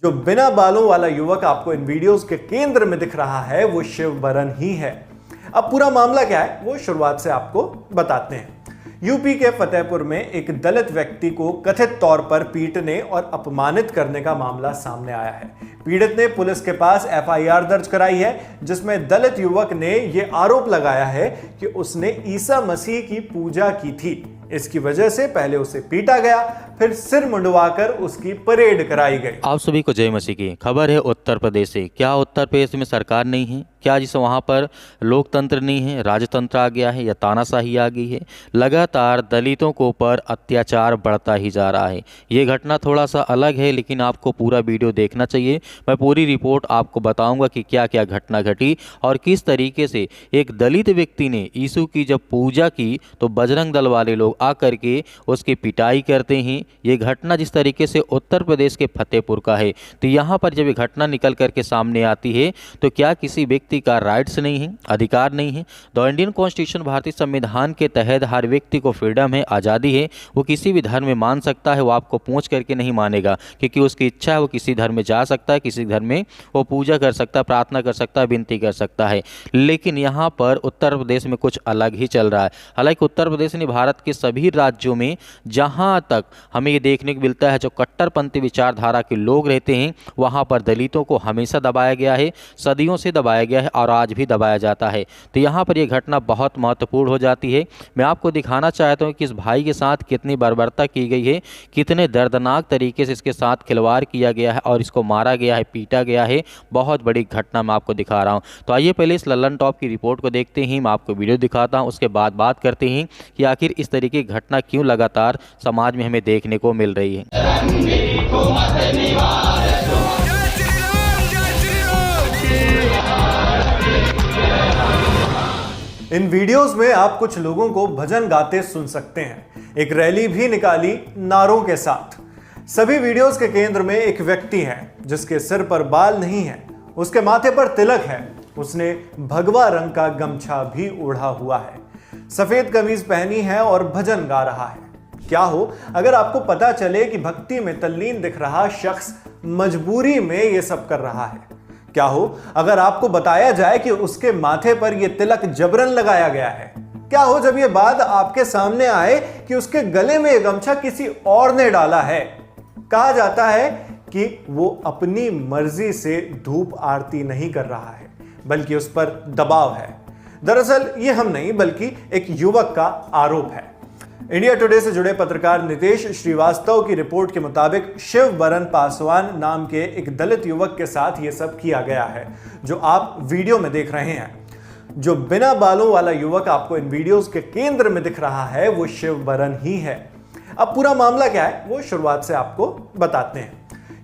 जो बिना बालों वाला युवक आपको इन वीडियोस के केंद्र में दिख रहा है वो शिव बरन ही है। अब पूरा मामला क्या है वो शुरुआत से आपको बताते हैं। यूपी के फतेहपुर में एक दलित व्यक्ति को कथित तौर पर पीटने और अपमानित करने का मामला सामने आया है। पीड़ित ने पुलिस के पास एफआईआर दर्ज कराई है जिसमें दलित युवक ने यह आरोप लगाया है कि उसने ईसा मसीह की पूजा की थी। इसकी वजह से पहले उसे पीटा गया, फिर सिर मुंडवाकर उसकी परेड कराई गई। आप सभी को जय मसीह की। खबर है उत्तर प्रदेश से। क्या उत्तर प्रदेश में सरकार नहीं है? क्या जिस वहाँ पर लोकतंत्र नहीं है, राजतंत्र आ गया है या तानाशाही आ गई है? लगातार दलितों के ऊपर अत्याचार बढ़ता ही जा रहा है। ये घटना थोड़ा सा अलग है लेकिन आपको पूरा वीडियो देखना चाहिए। मैं पूरी रिपोर्ट आपको बताऊंगा कि क्या क्या घटना घटी और किस तरीके से एक दलित व्यक्ति ने यीशु की जब पूजा की तो बजरंग दल वाले लोग आकर के उसकी पिटाई करते हैं। ये घटना जिस तरीके से उत्तर प्रदेश के फतेहपुर का है, तो यहाँ पर जब ये घटना निकल करके सामने आती है तो क्या किसी व्यक्ति का राइट्स नहीं है, अधिकार नहीं है? द इंडियन कॉन्स्टिट्यूशन, भारतीय संविधान के तहत हर व्यक्ति को फ्रीडम है, आज़ादी है। वो किसी भी धर्म में मान सकता है, वो आपको पूछ करके नहीं मानेगा क्योंकि उसकी इच्छा है। वो किसी धर्म में जा सकता है, किसी धर्म में वो पूजा कर सकता है, प्रार्थना कर सकता है, विनती कर सकता है। लेकिन यहाँ पर उत्तर प्रदेश में कुछ अलग ही चल रहा है। हालांकि उत्तर प्रदेश ने भारत के सभी राज्यों में जहाँ तक हमें ये देखने को मिलता है जो कट्टरपंथी विचारधारा के लोग रहते हैं वहाँ पर दलितों को हमेशा दबाया गया है, सदियों से दबाया गया है और आज भी दबाया जाता है। तो यहाँ पर यह घटना बहुत महत्वपूर्ण हो जाती है। मैं आपको दिखाना चाहता हूँ कि इस भाई के साथ कितनी बर्बरता की गई है, कितने दर्दनाक तरीके से इसके साथ खिलवाड़ किया गया है और इसको मारा गया है, पीटा गया है। बहुत बड़ी घटना मैं आपको दिखा रहा हूँ। तो आइए पहले इस लल्लन टॉप की रिपोर्ट को देखते हैं। मैं आपको वीडियो दिखाता हूँ, उसके बाद बात करते हैं कि आखिर इस तरीके की घटना क्यों लगातार समाज में हमें देखने को मिल रही है। इन वीडियोस में आप कुछ लोगों को भजन गाते सुन सकते हैं। एक रैली भी निकाली नारों के साथ। सभी वीडियोस के केंद्र में एक व्यक्ति है जिसके सिर पर बाल नहीं है, उसके माथे पर तिलक है, उसने भगवा रंग का गमछा भी ओढ़ा हुआ है, सफेद कमीज पहनी है और भजन गा रहा है। क्या हो अगर आपको पता चले कि भक्ति में तल्लीन दिख रहा शख्स मजबूरी में यह सब कर रहा है? क्या हो अगर आपको बताया जाए कि उसके माथे पर यह तिलक जबरन लगाया गया है? क्या हो जब यह बात आपके सामने आए कि उसके गले में यह गमछा किसी और ने डाला है? कहा जाता है कि वो अपनी मर्जी से धूप आरती नहीं कर रहा है बल्कि उस पर दबाव है। दरअसल ये हम नहीं बल्कि एक युवक का आरोप है। इंडिया टुडे से जुड़े पत्रकार नितेश श्रीवास्तव की रिपोर्ट के मुताबिक शिव बरन पासवान नाम के एक दलित युवक के साथ यह सब किया गया है जो आप वीडियो में देख रहे हैं। जो बिना बालों वाला युवक आपको इन वीडियोस के केंद्र में दिख रहा है वो शिव बरन ही है। अब पूरा मामला क्या है वो शुरुआत से आपको बताते हैं।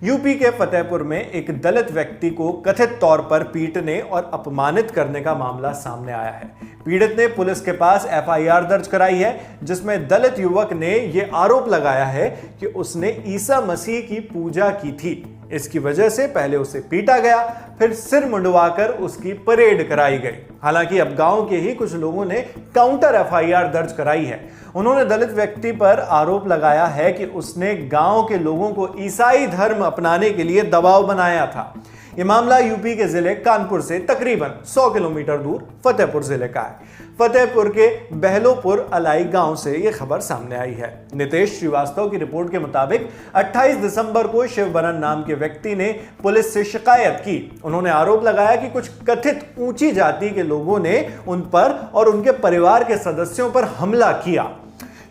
यूपी के फतेहपुर में एक दलित व्यक्ति को कथित तौर पर पीटने और अपमानित करने का मामला सामने आया है। पीड़ित ने पुलिस के पास एफआईआर दर्ज कराई है जिसमें दलित युवक ने यह आरोप लगाया है कि उसने ईसा मसीह की पूजा की थी। इसकी वजह से पहले उसे पीटा गया, फिर सिर मुंडवाकर उसकी परेड कराई गई। हालांकि अब गांव के ही कुछ लोगों ने काउंटर एफआईआर दर्ज कराई है। उन्होंने दलित व्यक्ति पर आरोप लगाया है कि उसने गांव के लोगों को ईसाई धर्म अपनाने के लिए दबाव बनाया था। यह मामला यूपी के जिले कानपुर से तकरीबन 100 किलोमीटर दूर फतेहपुर जिले का है। फतेहपुर के बहलोपुर अलाई गांव से यह खबर सामने आई है। नितेश श्रीवास्तव की रिपोर्ट के मुताबिक 28 दिसंबर को शिव बरन नाम के व्यक्ति ने पुलिस से शिकायत की। उन्होंने आरोप लगाया कि कुछ कथित ऊंची जाति के लोगों ने उन पर और उनके परिवार के सदस्यों पर हमला किया।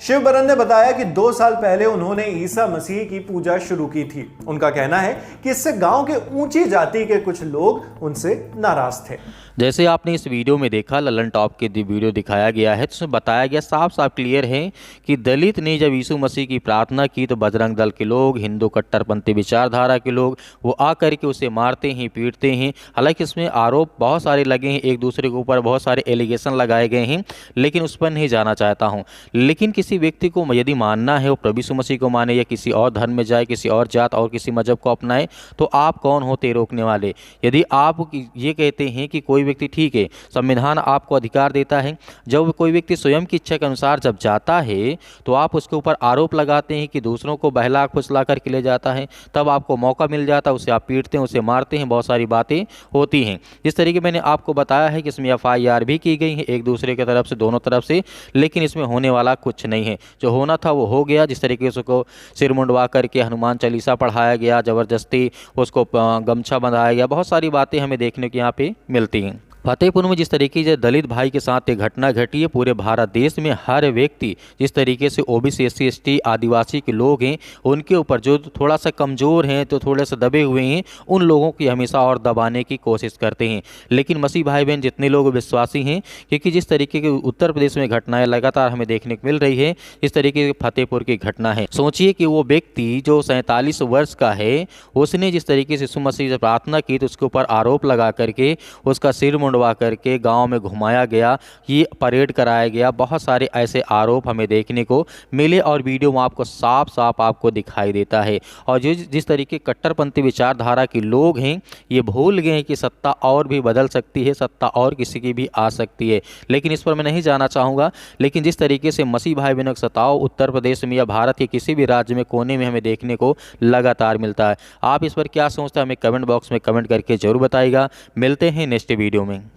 शिव बरन ने बताया कि 2 साल पहले उन्होंने ईसा मसीह की पूजा शुरू की थी। उनका कहना है कि इससे गांव के ऊंची जाति के कुछ लोग उनसे नाराज थे। जैसे आपने इस वीडियो में देखा, लल्लन टॉप के वीडियो दिखाया गया है, तो उसमें बताया गया साफ साफ क्लियर है कि दलित ने जब यीशु मसीह की प्रार्थना की तो बजरंग दल के लोग, हिंदू कट्टरपंथी विचारधारा के लोग वो आकर के उसे मारते हैं, पीटते हैं। हालांकि इसमें आरोप बहुत सारे लगे हैं, एक दूसरे के ऊपर बहुत सारे एलिगेशन लगाए गए हैं, लेकिन उस पर नहीं जाना चाहता हूँ। लेकिन किसी किसी व्यक्ति को यदि मानना है वो प्रभु यीशु मसीह को माने या किसी और धर्म में जाए, किसी और जात और किसी मजहब को अपनाए, तो आप कौन होते रोकने वाले। यदि आप ये कहते हैं कि कोई व्यक्ति ठीक है, संविधान आपको अधिकार देता है, जब कोई व्यक्ति स्वयं की इच्छा के अनुसार जब जाता है तो आप उसके ऊपर आरोप लगाते हैं कि दूसरों को बहला फुसला करके ले जाता है, तब आपको मौका मिल जाता है, उसे आप पीटते हैं, उसे मारते हैं, बहुत सारी बातें होती हैं। जिस तरीके मैंने आपको बताया है कि इसमें FIR भी की गई है एक दूसरे की तरफ से, दोनों तरफ से, लेकिन इसमें होने वाला कुछ नहीं है। जो होना था वो हो गया। जिस तरीके से उसको सिर मुंडवा करके हनुमान चालीसा पढ़ाया गया, ज़बरदस्ती उसको गमछा बंधाया गया, बहुत सारी बातें हमें देखने को यहाँ पे मिलती हैं। फतेहपुर में जिस तरीके से दलित भाई के साथ एक घटना घटी है, पूरे भारत देश में हर व्यक्ति जिस तरीके से OBC SC ST आदिवासी के लोग हैं उनके ऊपर जो थोड़ा सा कमज़ोर हैं, तो थोड़े से दबे हुए हैं, उन लोगों की हमेशा और दबाने की कोशिश करते हैं। लेकिन मसीह भाई बहन जितने लोग विश्वासी हैं, क्योंकि जिस तरीके की उत्तर प्रदेश में घटनाएं लगातार हमें देखने को मिल रही है, इस तरीके की फतेहपुर की घटना है। सोचिए कि वो व्यक्ति जो 47 वर्ष का है, उसने जिस तरीके से यीशु मसीह से प्रार्थना की तो उसके ऊपर आरोप लगा करके उसका सिर मुंडवा करके गांव में घुमाया गया, ये परेड कराया गया। बहुत सारे ऐसे आरोप हमें देखने को मिले और वीडियो में आपको साफ साफ आपको दिखाई देता है। और जो जिस तरीके कट्टरपंथी विचारधारा के लोग हैं, ये भूल गए हैं कि सत्ता और भी बदल सकती है, सत्ता और किसी की भी आ सकती है। लेकिन इस पर मैं नहीं जाना चाहूँगा। लेकिन जिस तरीके से मसीह भाई बहनों का सताव उत्तर प्रदेश में या भारत के किसी भी राज्य में कोने में हमें देखने को लगातार मिलता है, आप इस पर क्या सोचते हैं हमें कमेंट बॉक्स में कमेंट करके जरूर बताइएगा। मिलते हैं नेक्स्ट वीडियो में।